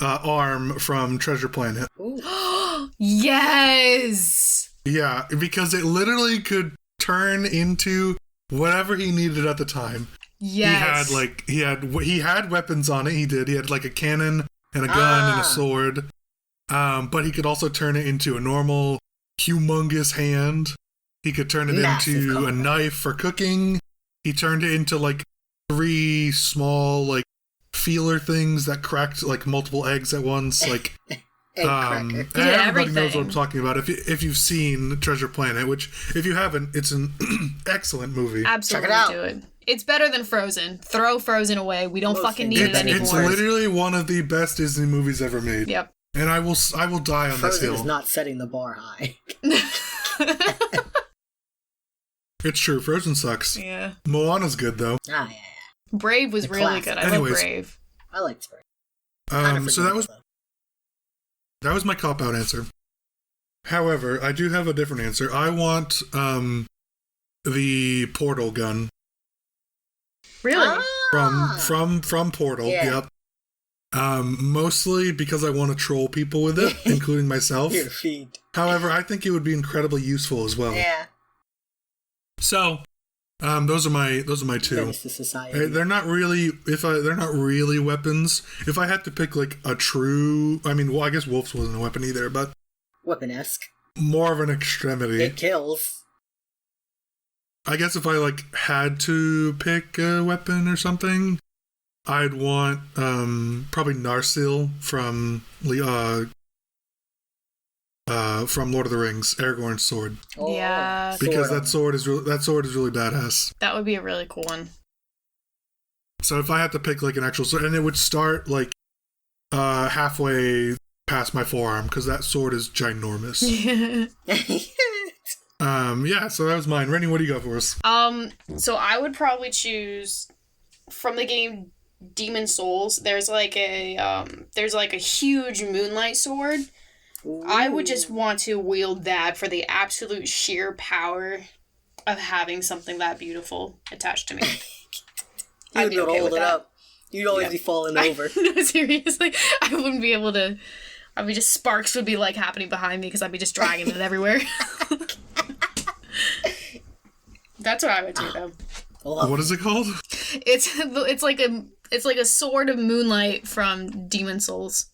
arm from Treasure Planet. Yes! Yeah, because it literally could turn into whatever he needed at the time. Yes. He had weapons on it. He did. He had like a cannon and a gun and a sword. But he could also turn it into a normal, humongous hand. He could turn it into a knife for cooking. He turned it into like 3 small like feeler things that cracked like multiple eggs at once. Like Egg cracker. Yeah, everybody knows what everything. I'm talking about. If you've seen Treasure Planet, which if you haven't, it's an excellent movie. Absolutely Check it out. do it. It's better than Frozen. Throw Frozen away. We don't Most fucking need things it better. It's anymore. literally one of the best Disney movies ever made. Yep. And I will die on this Frozen hill. is not setting the bar high. It's true. Frozen sucks. Yeah. Moana's good though. Yeah. Brave was The really classic. good. I Anyways. love Brave. I like Spring. So that was my cop out answer. However, I do have a different answer. I want the portal gun Really? from Portal. Yeah. Yep. Mostly because I want to troll people with it, including myself. Your feet. However, I think it would be incredibly useful as well. Yeah. So, those are my two. They're not really they're not really weapons. If I had to pick like a true, I mean, well, I guess Wolf's wasn't a weapon either, but weapon-esque. More of an extremity. It kills. I guess if I like had to pick a weapon or something, I'd want probably Narsil from Lord of the Rings, Aragorn's sword. Oh, yeah, because that sword is really badass. That would be a really cool one. So if I had to pick like an actual sword, and it would start like halfway past my forearm because that sword is ginormous. Yeah, so that was mine. Rainie, what do you got for us? So I would probably choose from the game Demon Souls. There's like a huge moonlight sword. Ooh. I would just want to wield that for the absolute sheer power of having something that beautiful attached to me. You'd be able to hold it up. You'd always be falling over. No, seriously. I wouldn't be able to. I'd be just, sparks would be like happening behind me because I'd be just dragging it everywhere. That's what I would do though. What is it called? It's like a sword of moonlight from Demon Souls.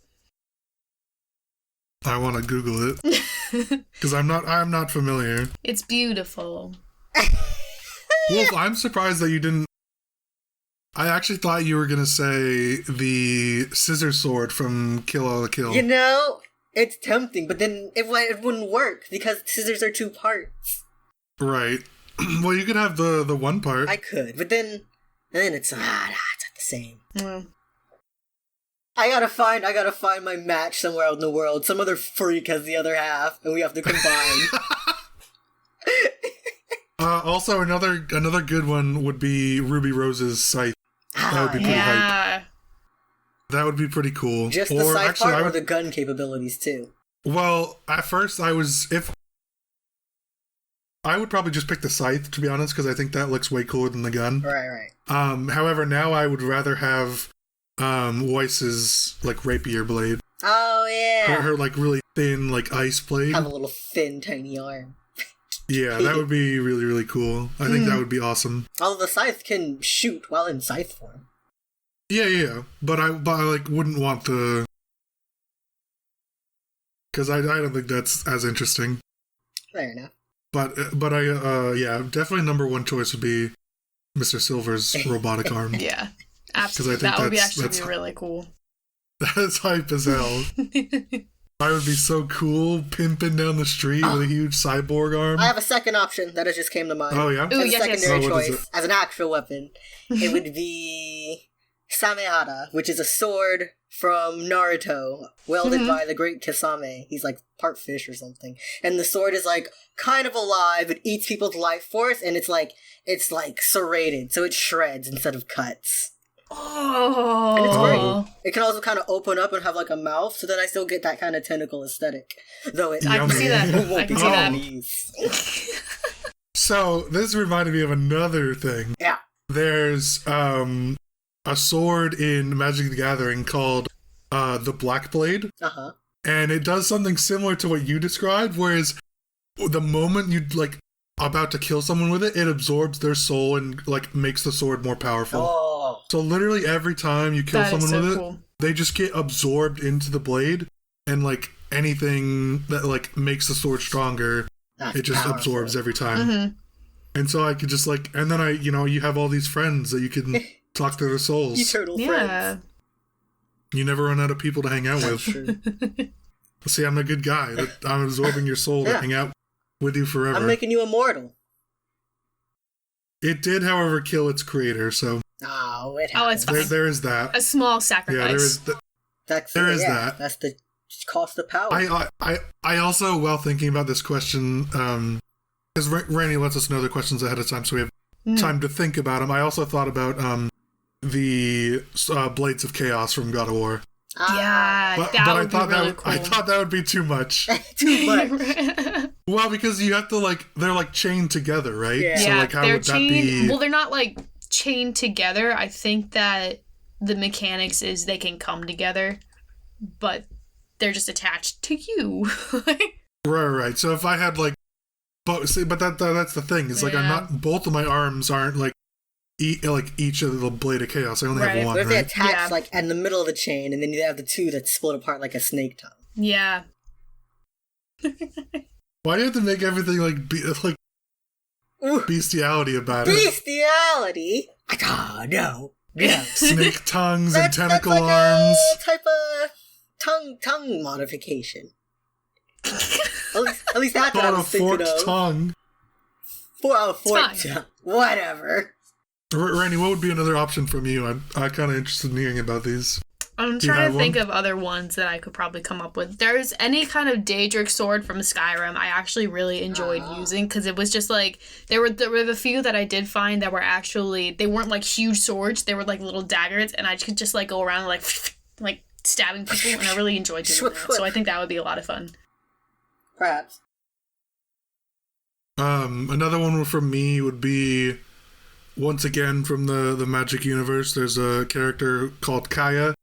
I want to Google it because I'm not familiar. It's beautiful. Wolf, I'm surprised that you didn't. I actually thought you were gonna say the scissor sword from Kill All the Kill. You know, it's tempting, but then it wouldn't work because scissors are 2 parts. Right. Well, you could have the one part. I could, but then it's not the same. Mm. I gotta find my match somewhere out in the world. Some other freak has the other half, and we have to combine. Also, another good one would be Ruby Rose's scythe. That would be pretty hype. That would be pretty cool. Just the scythe part or the gun capabilities too? Well, at first I would probably just pick the scythe, to be honest, because I think that looks way cooler than the gun. Right. However, now I would rather have Weiss's like rapier blade. Oh yeah. Her like really thin like ice blade. Have a little thin tiny arm. Yeah, that would be really, really cool. I think that would be awesome. Although the scythe can shoot while in scythe form. Yeah. But I like wouldn't want the, because I don't think that's as interesting. Fair enough. But yeah, definitely number one choice would be Mr. Silver's robotic arm. Yeah, absolutely. That would be really cool. That's hype as hell. I would be so cool, pimping down the street with a huge cyborg arm. I have a second option that just came to mind. Oh, yeah? Ooh, as a secondary choice, as an actual weapon. It would be Samehara, which is a sword from Naruto, welded by the great Kisame. He's like part fish or something. And the sword is like kind of alive. It eats people's life force, and it's like serrated, so it shreds instead of cuts. Oh. And it's great. It can also kind of open up and have like a mouth, so then I still get that kind of tentacle aesthetic. Though I can see that. I can see that. So this reminded me of another thing. Yeah. There's a sword in Magic the Gathering called the Black Blade. Uh-huh. And it does something similar to what you described, whereas the moment you like about to kill someone with it, it absorbs their soul and like makes the sword more powerful. Oh. So literally every time you kill someone with it, they just get absorbed into the blade, and like anything that like makes the sword stronger, it just absorbs every time. Mm-hmm. And so I could just like, and then you have all these friends that you can talk to their souls. Eternal friends. You never run out of people to hang out with. True. See, I'm a good guy. I'm absorbing your soul to hang out with you forever. I'm making you immortal. It did, however, kill its creator, so... Oh, it happens. It's fine. There is that. A small sacrifice. Yeah, there is that. That's the cost of power. I also, while thinking about this question, because Rainie lets us know the questions ahead of time, so we have time to think about them. I also thought about the Blades of Chaos from God of War. Yeah, but would be really cool. I thought that would be too much. Too much. Well, because you have to they're like chained together, right? Yeah. So like, how they're would chained. That be? Well, they're not like chained together. I think that the mechanics is they can come together, but they're just attached to you. Right. So if I had like But see, but that's the thing. It's like I'm not. Both of my arms aren't like each of the blade of chaos. I only have one. What if they attach like in the middle of the chain, and then you have the two that split apart like a snake tongue? Yeah. Why do you have to make everything like bestiality about it? Bestiality? No. Snake tongues and tentacle that's like arms. A type of tongue modification. At least that's what I was thinking of. Forked tongue. Forked tongue. Whatever. Rainie, what would be another option from you? I'm kind of interested in hearing about these. I'm trying to think of other ones that I could probably come up with. There's any kind of Daedric sword from Skyrim I actually really enjoyed using, because it was just like, there were the few that I did find that were actually, they weren't like huge swords, they were like little daggers, and I could just like go around like stabbing people, and I really enjoyed doing that. So I think that would be a lot of fun. Perhaps. Another one from me would be, once again from the Magic universe, there's a character called Kaya.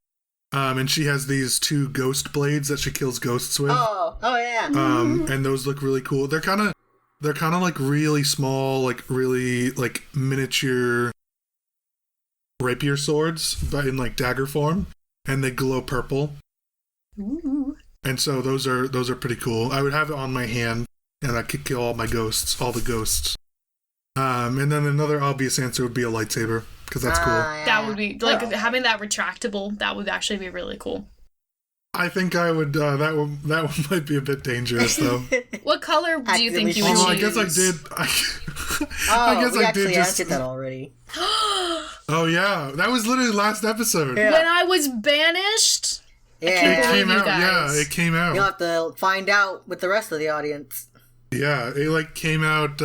And she has these 2 ghost blades that she kills ghosts with. Oh yeah. And those look really cool. They're kind of like really small, like really like miniature rapier swords, but in like dagger form, and they glow purple. Ooh. And so those are pretty cool. I would have it on my hand, and I could kill all the ghosts. And then another obvious answer would be a lightsaber, because that's cool. Yeah. That would be, like, having that retractable, that would actually be really cool. I think I would, that one might be a bit dangerous, though. What color do you think you would Although choose? I guess I did. I did answered that already. Oh, yeah. That was literally last episode. Yeah. When I was banished? Yeah. It came out. guys. Yeah, it came out. You'll have to find out with the rest of the audience. Yeah, it like came out,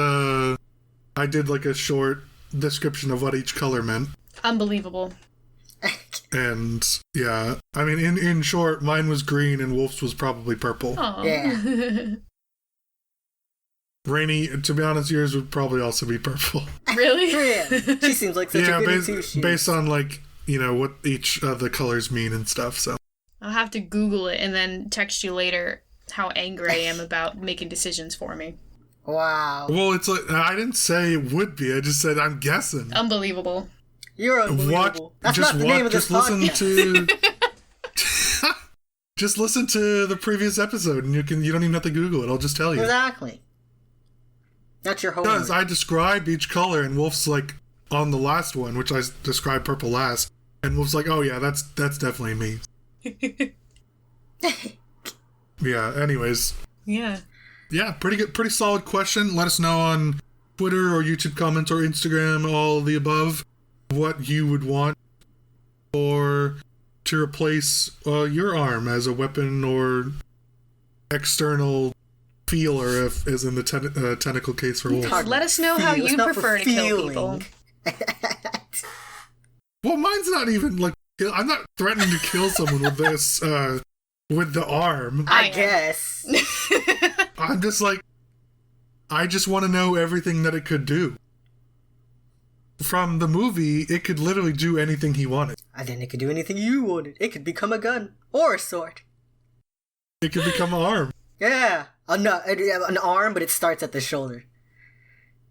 I did like a short description of what each color meant. Unbelievable. And yeah, I mean, in short, mine was green and Wolf's was probably purple. Aww. Yeah. Rainie, to be honest, yours would probably also be purple. Really? Yeah. She seems like such a goody-two-shoes. Based on like, what each of the colors mean and stuff, so. I'll have to Google it and then text you later how angry I am about making decisions for me. Wow. Well, it's like, I didn't say it would be, I just said I'm guessing. Unbelievable. You're unbelievable. What? That's not the name of this podcast. Just listen to the previous episode, and you don't even have to Google it. I'll just tell you. Exactly. That's your homework. Because I described each color, and Wolf's like on the last one, which I described purple last, and Wolf's like, "Oh yeah, that's definitely me." Yeah. Anyways. Yeah. Yeah. Pretty good. Pretty solid question. Let us know on Twitter or YouTube comments or Instagram, all of the above, what you would want or to replace your arm as a weapon or external feeler, if as in the tentacle case for Wolf. Let us know how you prefer to kill people. Well, mine's not even like, I'm not threatening to kill someone with this with the arm. I guess. I'm just like, I just want to know everything that it could do. From the movie, it could literally do anything he wanted. And then it could do anything you wanted. It could become a gun. Or a sword. It could become an arm. Yeah. An arm, but it starts at the shoulder.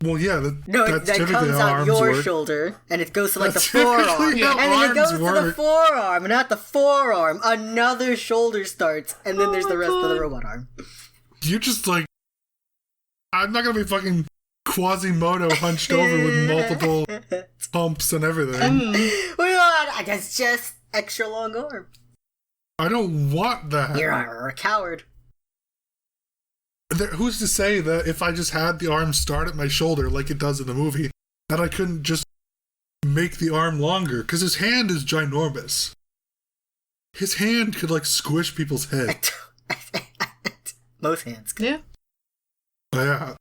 Well, yeah, that comes out your shoulder, and it goes to like the forearm. And then it goes to the forearm, and at the forearm, another shoulder starts, and then there's the rest of the robot arm. You just like, I'm not gonna be fucking Quasimodo hunched over with multiple pumps and everything. I guess just extra long arm. I don't want that. You're a coward. Who's to say that if I just had the arm start at my shoulder like it does in the movie, that I couldn't just make the arm longer? Because his hand is ginormous. His hand could like squish people's head. Most hands could. Yeah. Yeah.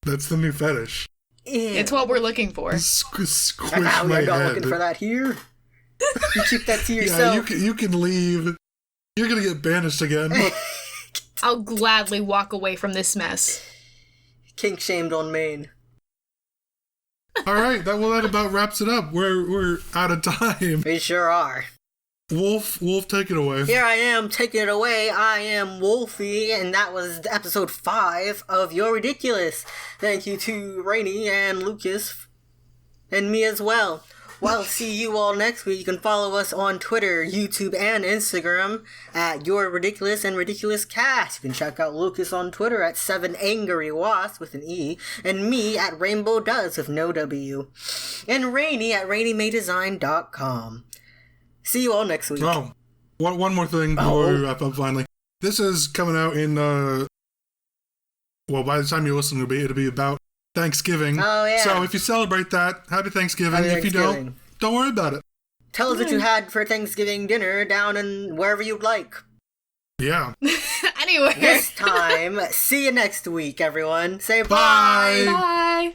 That's the new fetish. Ew. It's what we're looking for. Squish we're my not head. looking for that here. You keep that to yourself. Yeah, you can leave. You're gonna get banished again. I'll gladly walk away from this mess. Kink shamed on Maine. All right, that about wraps it up. We're out of time. We sure are. Wolf, take it away. Here I am, taking it away. I am Wolfie, and that was episode 5 of You're Ridiculous. Thank you to Rainie and Lucas, and me as well. Well, see you all next week. You can follow us on Twitter, YouTube, and Instagram at You're Ridiculous and Ridiculous Cast. You can check out Lucas on Twitter at 7AngryWasp with an E, and me at Rainbow Does with no W, and Rainie at RainieMayDesign.com. See you all next week. Oh, one more thing before we wrap up finally. This is coming out in, by the time you listen, it'll be about Thanksgiving. Oh, yeah. So if you celebrate that, happy Thanksgiving. If you don't worry about it. Tell us what you had for Thanksgiving dinner down in wherever you'd like. Yeah. Anyway. This time, see you next week, everyone. Say bye. Bye.